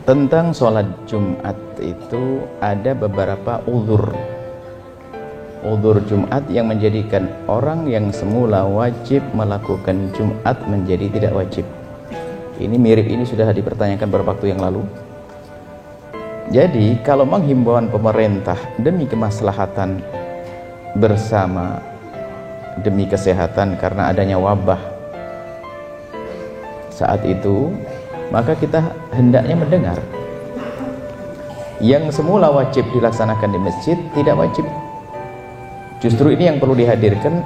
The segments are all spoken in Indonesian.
Tentang sholat Jumat itu ada beberapa uzur Jumat yang menjadikan orang yang semula wajib melakukan Jumat menjadi tidak wajib. Ini mirip, ini sudah dipertanyakan beberapa waktu yang lalu. Jadi kalau menghimbauan pemerintah demi kemaslahatan bersama, demi kesehatan karena adanya wabah saat itu, maka kita hendaknya mendengar. Yang semula wajib dilaksanakan di masjid tidak wajib. Justru ini yang perlu dihadirkan.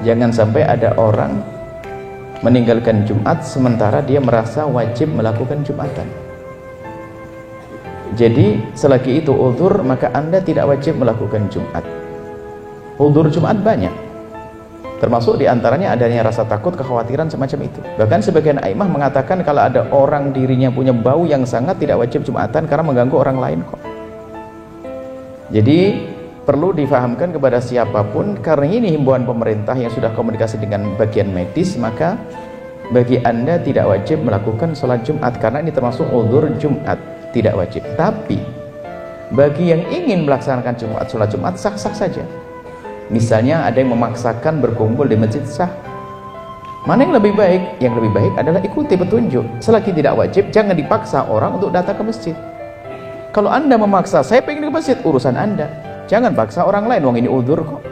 Jangan sampai ada orang meninggalkan Jumat sementara dia merasa wajib melakukan Jumatan. Jadi selagi itu uzur, maka Anda tidak wajib melakukan Jumat. Uzur Jumat banyak, termasuk diantaranya adanya rasa takut, kekhawatiran semacam itu. Bahkan sebagian aimah mengatakan kalau ada orang dirinya punya bau yang sangat, tidak wajib Jumatan karena mengganggu orang lain kok. Jadi perlu difahamkan kepada siapapun, karena ini himbauan pemerintah yang sudah komunikasi dengan bagian medis, maka bagi Anda tidak wajib melakukan sholat Jumat karena ini termasuk uzur Jumat, tidak wajib. Tapi bagi yang ingin melaksanakan sholat Jumat sah-sah saja. Misalnya ada yang memaksakan berkumpul di masjid, sah. Mana yang lebih baik? Yang lebih baik adalah ikuti petunjuk. Selagi tidak wajib, jangan dipaksa orang untuk datang ke masjid. Kalau Anda memaksa, saya pengen ke masjid, urusan Anda. Jangan paksa orang lain, wong ini uzur kok.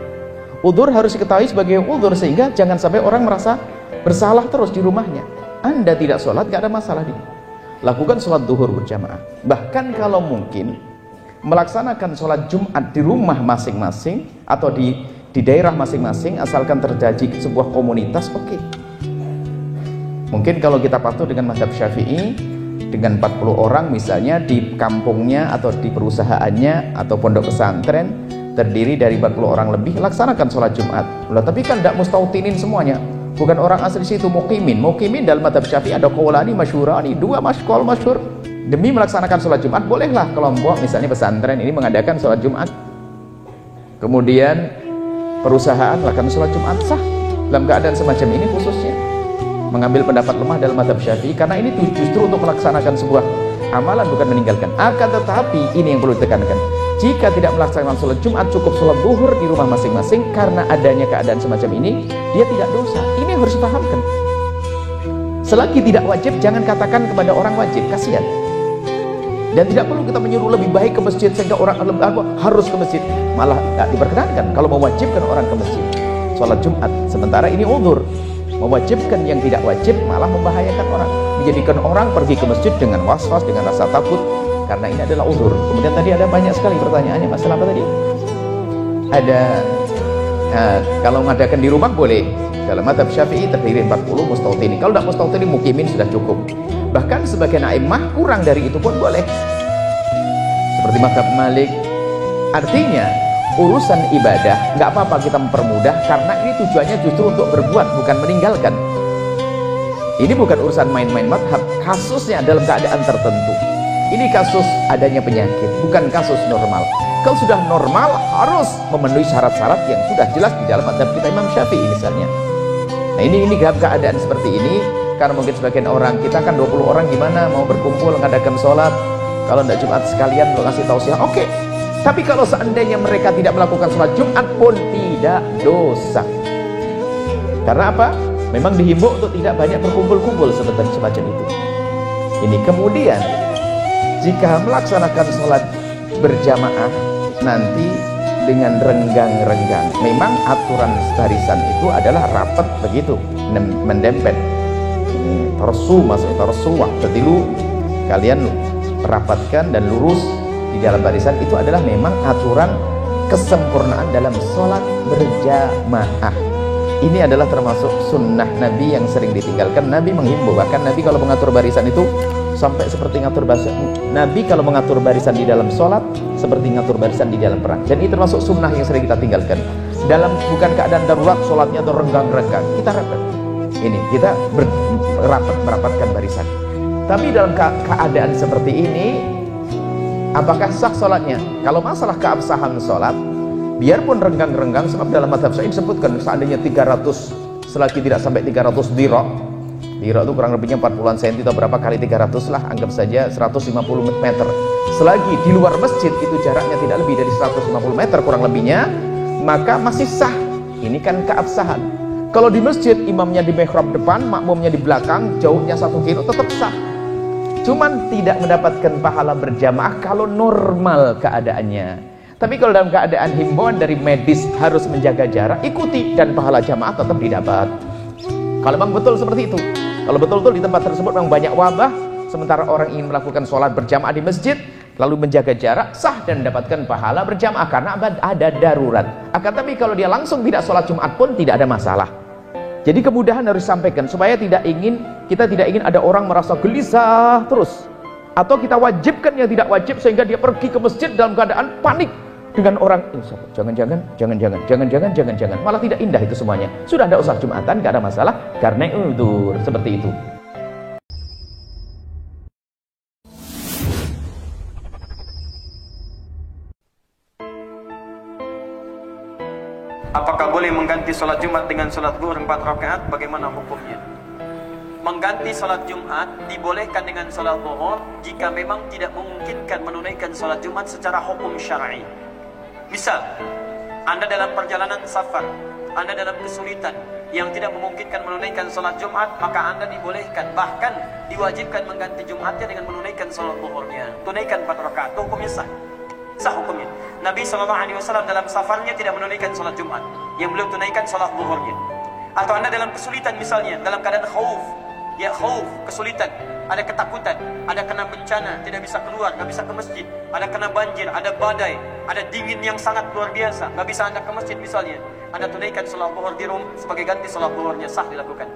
Uzur harus diketahui sebagai uzur, sehingga jangan sampai orang merasa bersalah terus di rumahnya. Anda tidak sholat, gak ada masalah. Lakukan sholat duhur berjamaah. Bahkan kalau mungkin melaksanakan sholat Jumat di rumah masing-masing atau di daerah masing-masing, asalkan terjadi sebuah komunitas, oke. Mungkin kalau kita patuh dengan mazhab Syafi'i, dengan 40 orang misalnya di kampungnya atau di perusahaannya atau pondok pesantren terdiri dari 40 orang lebih, laksanakan sholat Jumat. Loh, tapi kan tidak mustautinin semuanya, bukan orang asli situ, muqimin dalam mazhab Syafi'i ada qaulani masyhurani, dua qaul masyhur. Demi melaksanakan sholat Jumat, bolehlah kelompok misalnya pesantren ini mengadakan sholat Jumat, kemudian perusahaan lakukan sholat Jumat, sah. Dalam keadaan semacam ini khususnya mengambil pendapat lemah dalam mazhab Syafi'i, karena ini justru untuk melaksanakan sebuah amalan, bukan meninggalkan. Akan tetapi ini yang perlu ditekankan, jika tidak melaksanakan sholat Jumat, cukup sholat duhur di rumah masing-masing. Karena adanya keadaan semacam ini, dia tidak dosa. Ini yang harus dipahamkan. Selagi tidak wajib, jangan katakan kepada orang wajib, kasihan. Dan tidak perlu kita menyuruh lebih baik ke masjid sehingga orang harus ke masjid, malah tidak diperkenankan kalau mewajibkan orang ke masjid sholat Jumat. Sementara ini uzur. Mewajibkan yang tidak wajib malah membahayakan orang, menjadikan orang pergi ke masjid dengan was-was, dengan rasa takut, karena ini adalah uzur. Kemudian tadi ada banyak sekali pertanyaannya, masalah apa tadi? Ada kalau mengadakan di rumah boleh. Dalam mazhab Syafi'i terdiri 40 mustautini. Kalau tidak mustautini, mukimin sudah cukup. Bahkan sebagian a'immah kurang dari itu pun boleh, seperti mazhab Malik. Artinya urusan ibadah nggak apa-apa kita mempermudah, karena ini tujuannya justru untuk berbuat, bukan meninggalkan. Ini bukan urusan main-main mazhab. Kasusnya dalam keadaan tertentu. Ini kasus adanya penyakit, bukan kasus normal. Kalau sudah normal harus memenuhi syarat-syarat yang sudah jelas di dalam mazhab kita Imam Syafi'i misalnya. Nah ini dalam keadaan seperti ini, karena mungkin sebagian orang, kita kan 20 orang gimana mau berkumpul mengadakan sholat, kalau tidak Jumat sekalian lo kasih tausiah, oke. Tapi kalau seandainya mereka tidak melakukan sholat Jumat pun tidak dosa. Karena apa? Memang dihimbau untuk tidak banyak berkumpul-kumpul seperti semacam itu. Ini kemudian jika melaksanakan sholat berjamaah nanti dengan renggang-renggang, memang aturan barisan itu adalah rapat begitu, mendempet. Tersu, maksudnya tersuah. Jadi kalian rapatkan dan lurus di dalam barisan. Itu adalah memang aturan kesempurnaan dalam sholat berjamaah. Ini adalah termasuk sunnah Nabi yang sering ditinggalkan. Nabi menghimbau, bahkan Nabi kalau mengatur barisan itu sampai seperti ngatur barisan. Nabi kalau mengatur barisan di dalam sholat seperti ngatur barisan di dalam perang. Dan ini termasuk sunnah yang sering kita tinggalkan. Dalam bukan keadaan darurat sholatnya atau renggang-renggang, kita rapat. Ini kita merapatkan barisan. Tapi dalam keadaan seperti ini, apakah sah sholatnya? Kalau masalah keabsahan sholat, biarpun renggang-renggang, sebab dalam mazhab Syafi'i disebutkan seandainya 300, selagi tidak sampai 300 dirok, Di Irak itu kurang lebihnya 40-an cm atau berapa kali 300 lah, anggap saja 150 meter. Selagi di luar masjid itu jaraknya tidak lebih dari 150 meter kurang lebihnya, maka masih sah. Ini kan keabsahan. Kalau di masjid imamnya di mihrab depan, makmumnya di belakang, jauhnya 1 kilo, tetap sah. Cuman tidak mendapatkan pahala berjamaah kalau normal keadaannya. Tapi kalau dalam keadaan himbauan dari medis harus menjaga jarak, ikuti, dan pahala jamaah tetap didapat. Kalau memang betul seperti itu, kalau betul-betul di tempat tersebut memang banyak wabah, sementara orang ingin melakukan sholat berjamaah di masjid, lalu menjaga jarak, sah dan mendapatkan pahala berjamaah karena ada darurat. Akan tapi kalau dia langsung tidak sholat Jumat pun tidak ada masalah. Jadi kemudahan harus disampaikan supaya kita tidak ingin ada orang merasa gelisah terus, atau kita wajibkan yang tidak wajib sehingga dia pergi ke masjid dalam keadaan panik dengan orang jangan-jangan malah tidak indah itu semuanya. Sudah ada usaha Jumatan, gak ada masalah karena udzur seperti itu. Apakah boleh mengganti sholat Jumat dengan sholat zuhur 4 rakaat? Bagaimana hukumnya? Mengganti sholat Jumat dibolehkan dengan sholat zuhur jika memang tidak memungkinkan menunaikan sholat Jumat secara hukum syar'i. Misal, Anda dalam perjalanan safar, Anda dalam kesulitan yang tidak memungkinkan menunaikan sholat Jumat, maka Anda dibolehkan, bahkan diwajibkan mengganti Jumatnya dengan menunaikan sholat zuhurnya. Tunaikan 4 rakaat, hukumnya sah. Sah hukumnya. Nabi SAW dalam safarnya tidak menunaikan sholat Jumat, yang beliau tunaikan sholat zuhurnya. Atau Anda dalam kesulitan misalnya, dalam keadaan khauf, kesulitan, ada ketakutan, ada kena bencana, tidak bisa keluar, nggak bisa ke masjid, ada kena banjir, ada badai, ada dingin yang sangat luar biasa, nggak bisa Anda ke masjid misalnya, Anda tunaikan sholat zuhur di rumah sebagai ganti sholat zuhurnya, sah dilakukan.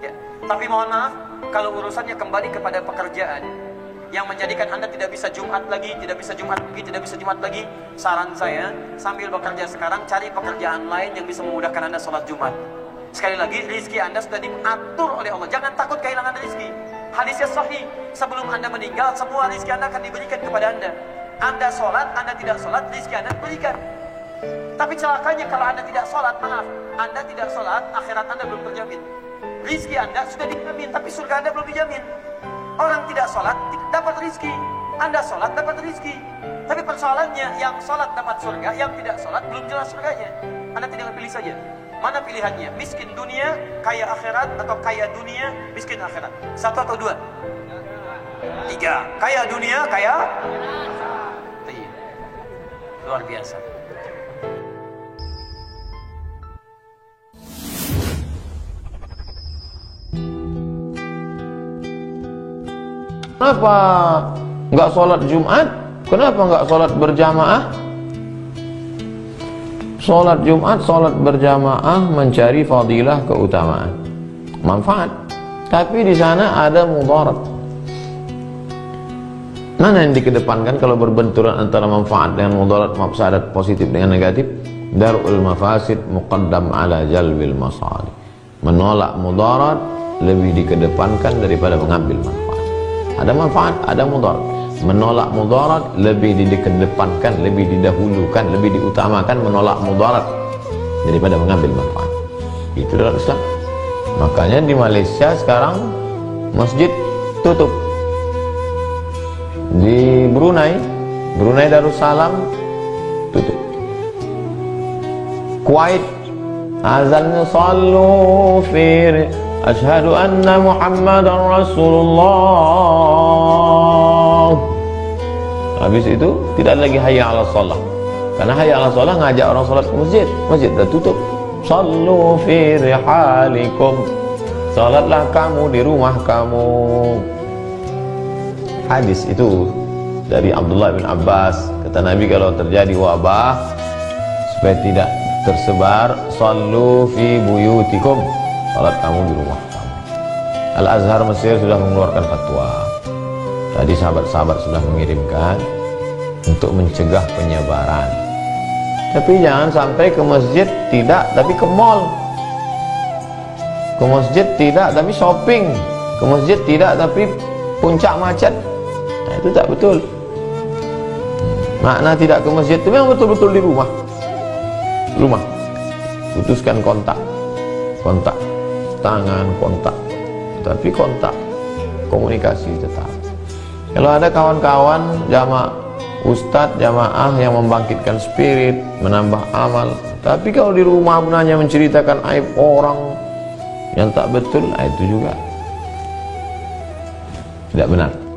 Ya. Tapi mohon maaf, kalau urusannya kembali kepada pekerjaan yang menjadikan Anda tidak bisa Jumat lagi, saran saya, sambil bekerja sekarang, cari pekerjaan lain yang bisa memudahkan Anda sholat Jumat. Sekali lagi, rizki Anda sudah diatur oleh Allah. Jangan takut kehilangan rizki. Hadisnya sahih, sebelum Anda meninggal, semua rizki Anda akan diberikan kepada Anda. Anda sholat, Anda tidak sholat, rizki Anda diberikan. Tapi celakanya kalau Anda tidak sholat, maaf, Anda tidak sholat, akhirat Anda belum terjamin. Rizki Anda sudah dijamin, tapi surga Anda belum dijamin. Orang tidak sholat, dapat rizki. Anda sholat, dapat rizki. Tapi persoalannya, yang sholat dapat surga, yang tidak sholat, belum jelas surganya. Anda tinggal pilih saja. Mana pilihannya? Miskin dunia, kaya akhirat, atau kaya dunia, miskin akhirat? 1 atau 2? 3. Kaya dunia, kaya? Iya. Luar biasa. Kenapa nggak sholat Jumat? Kenapa nggak sholat berjamaah? Sholat Jumat, sholat berjamaah mencari fadilah, keutamaan, manfaat. Tapi di sana ada mudarat. Mana yang dikedepankan kalau berbenturan antara manfaat dengan mudarat, mafsadat positif dengan negatif? Darul mafasid muqaddam ala jalbil masalih. Menolak mudarat lebih dikedepankan daripada mengambil manfaat. Ada manfaat, ada mudarat. Menolak mudarat lebih dikedepankan, lebih didahulukan, lebih diutamakan menolak mudarat daripada mengambil manfaat. Itu dalam Islam. Makanya di Malaysia sekarang masjid tutup. Di Brunei Darussalam tutup. Kuwait azannya sallu fi asyhadu anna Muhammadan Rasulullah. Habis itu tidak lagi hayya 'alas shalah. Karena hayya 'alas shalah ngajak orang salat ke masjid. Masjid sudah tutup. Sallu fi rihalikum. Salatlah kamu di rumah kamu. Hadis itu dari Abdullah bin Abbas, kata Nabi, kalau terjadi wabah supaya tidak tersebar, sallu fi buyutikum. Salat kamu di rumah kamu. Al-Azhar Mesir sudah mengeluarkan fatwa. Tadi sahabat-sahabat sudah mengirimkan untuk mencegah penyebaran. Tapi jangan sampai ke masjid tidak, tapi ke mall. Ke masjid tidak, tapi shopping. Ke masjid tidak, tapi puncak macet. Nah, itu tak betul. Makna tidak ke masjid itu memang betul-betul di rumah. Putuskan kontak tangan, kontak tapi kontak, komunikasi tetap. Kalau ada kawan-kawan jamaah ustadz, jamaah yang membangkitkan spirit, menambah amal, tapi kalau di rumah pun hanya menceritakan aib orang yang tak betul, itu juga tidak benar.